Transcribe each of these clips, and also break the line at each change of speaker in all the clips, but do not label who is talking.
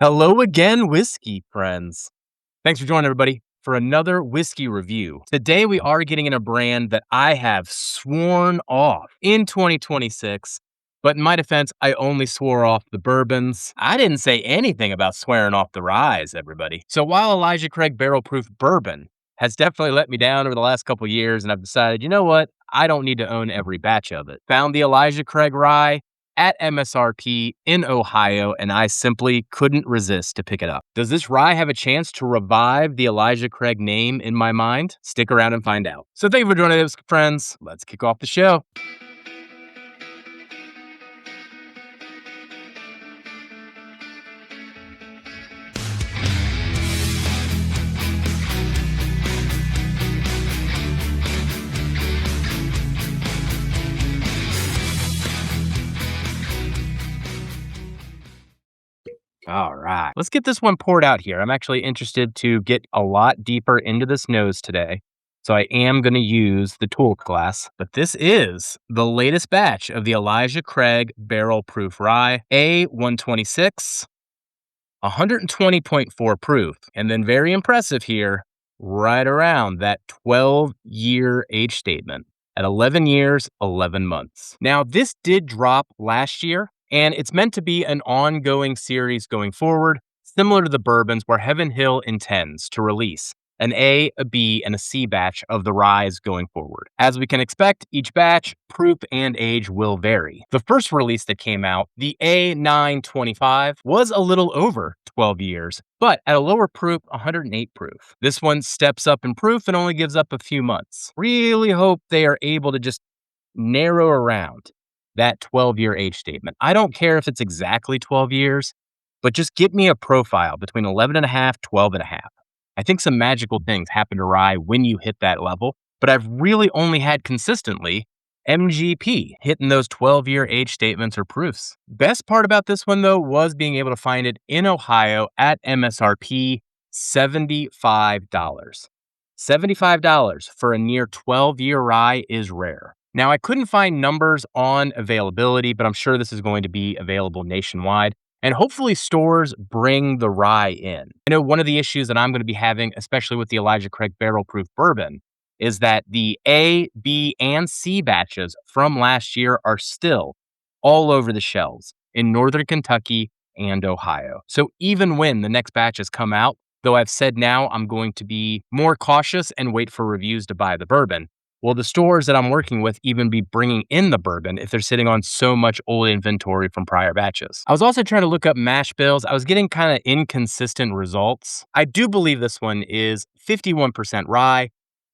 Hello again, whiskey friends. Thanks for joining everybody for another whiskey review. Today we are getting in a brand that I have sworn off in 2026. But in my defense, I only swore off the bourbons. I didn't say anything about swearing off the ryes, everybody. So while Elijah Craig Barrel Proof Bourbon has definitely let me down over the last couple years, and I've decided, you know what? I don't need to own every batch of it. Found the Elijah Craig rye at MSRP in Ohio, and I simply couldn't resist to pick it up. Does this rye have a chance to revive the Elijah Craig name in my mind? Stick around and find out. So thank you for joining us, friends. Let's kick off the show. All right, let's get this one poured out here. I'm actually interested to get a lot deeper into this nose today. So I am going to use the tool glass, but this is the latest batch of the Elijah Craig Barrel Proof Rye A126, 120.4 proof. And then very impressive here, right around that 12-year age statement at 11 years, 11 months. Now, this did drop last year, and it's meant to be an ongoing series going forward, similar to the bourbons where Heaven Hill intends to release an A, a B, and a C batch of the ryes going forward. As we can expect, each batch, proof, and age will vary. The first release that came out, the A925, was a little over 12 years, but at a lower proof, 108 proof. This one steps up in proof and only gives up a few months. Really hope they are able to just narrow around that 12-year age statement. I don't care if it's exactly 12 years, but just give me a profile between 11 and a half, 12 and a half. I think some magical things happen to rye when you hit that level, but I've really only had consistently MGP hitting those 12-year age statements or proofs. Best part about this one, though, was being able to find it in Ohio at MSRP, $75. $75 for a near 12-year rye is rare. Now, I couldn't find numbers on availability, but I'm sure this is going to be available nationwide. And hopefully stores bring the rye in. I know one of the issues that I'm going to be having, especially with the Elijah Craig Barrel Proof Bourbon, is that the A, B, and C batches from last year are still all over the shelves in Northern Kentucky and Ohio. So even when the next batches come out, though I've said now I'm going to be more cautious and wait for reviews to buy the bourbon, will the stores that I'm working with even be bringing in the bourbon if they're sitting on so much old inventory from prior batches? I was also trying to look up mash bills. I was getting kind of inconsistent results. I do believe this one is 51% rye,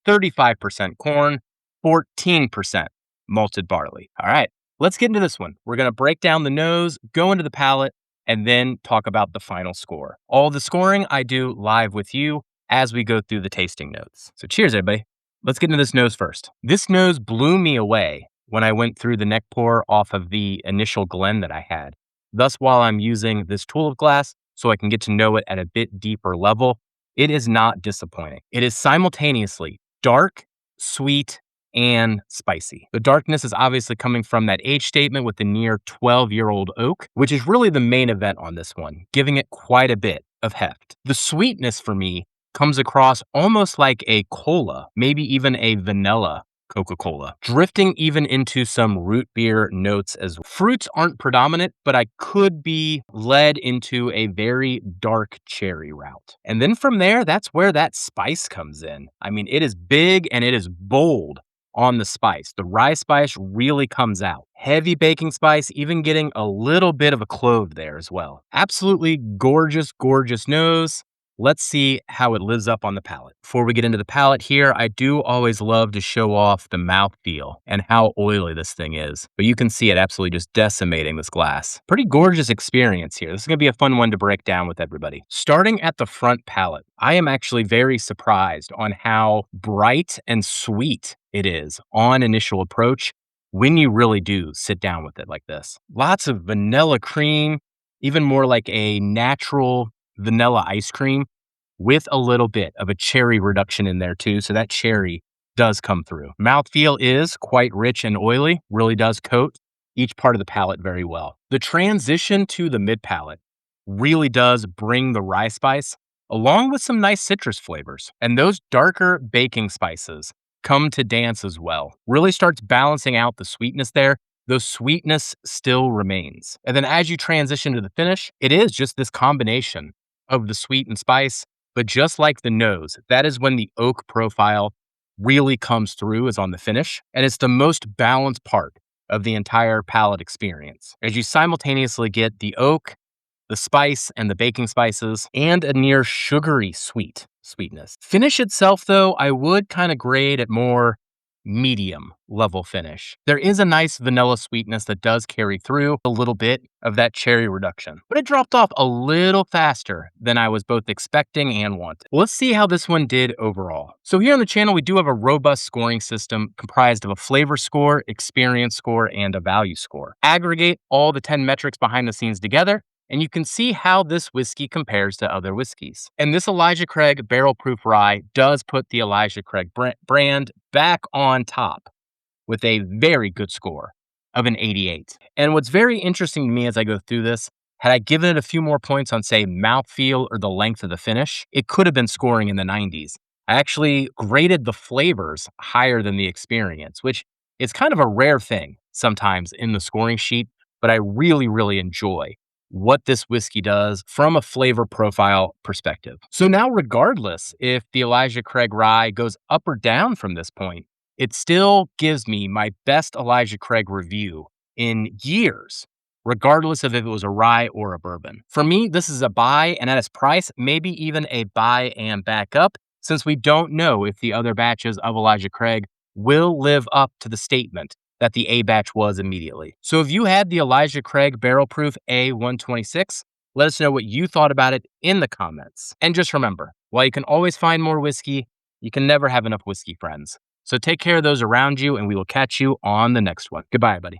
35% corn, 14% malted barley. All right, let's get into this one. We're going to break down the nose, go into the palate, and then talk about the final score. All the scoring I do live with you as we go through the tasting notes. So cheers, everybody. Let's get into this nose first. This nose blew me away when I went through the neck pour off of the initial Glen that I had. Thus, while I'm using this tool of glass so I can get to know it at a bit deeper level, it is not disappointing. It is simultaneously dark, sweet, and spicy. The darkness is obviously coming from that age statement with the near 12-year-old oak, which is really the main event on this one, giving it quite a bit of heft. The sweetness for me comes across almost like a cola, maybe even a vanilla Coca-Cola, drifting even into some root beer notes as well. Fruits aren't predominant, but I could be led into a very dark cherry route. And then from there, that's where that spice comes in. I mean, it is big and it is bold on the spice. The rye spice really comes out. Heavy baking spice, even getting a little bit of a clove there as well. Absolutely gorgeous, gorgeous nose. Let's see how it lives up on the palate. Before we get into the palate here, I do always love to show off the mouthfeel and how oily this thing is. But you can see it absolutely just decimating this glass. Pretty gorgeous experience here. This is going to be a fun one to break down with everybody. Starting at the front palate, I am actually very surprised on how bright and sweet it is on initial approach when you really do sit down with it like this. Lots of vanilla cream, even more like a natural vanilla ice cream with a little bit of a cherry reduction in there too. So that cherry does come through. Mouthfeel is quite rich and oily, really does coat each part of the palate very well. The transition to the mid palate really does bring the rye spice along with some nice citrus flavors. And those darker baking spices come to dance as well. Really starts balancing out the sweetness there. The sweetness still remains. And then as you transition to the finish, it is just this combination of the sweet and spice. But just like the nose, that is when the oak profile really comes through, is on the finish. And it's the most balanced part of the entire palate experience, as you simultaneously get the oak, the spice and the baking spices, and a near sugary sweetness. Finish itself, though, I would kind of grade at more medium level finish. There is a nice vanilla sweetness that does carry through a little bit of that cherry reduction, but it dropped off a little faster than I was both expecting and wanting. Let's see how this one did overall. So here on the channel, we do have a robust scoring system comprised of a flavor score, experience score, and a value score. Aggregate all the 10 metrics behind the scenes together, and you can see how this whiskey compares to other whiskeys. And this Elijah Craig Barrel Proof Rye does put the Elijah Craig brand back on top with a very good score of an 88. And what's very interesting to me as I go through this, had I given it a few more points on, say, mouthfeel or the length of the finish, it could have been scoring in the 90s. I actually graded the flavors higher than the experience, which is kind of a rare thing sometimes in the scoring sheet, but I really, really enjoy what this whiskey does from a flavor profile perspective. So now, regardless if the Elijah Craig Rye goes up or down from this point, it still gives me my best Elijah Craig review in years, regardless of if it was a rye or a bourbon. For me, this is a buy, and at its price, maybe even a buy and back up, since we don't know if the other batches of Elijah Craig will live up to the statement that the A batch was immediately. So if you had the Elijah Craig Barrel Proof A126, let us know what you thought about it in the comments. And just remember, while you can always find more whiskey, you can never have enough whiskey friends. So take care of those around you, and we will catch you on the next one. Goodbye, everybody.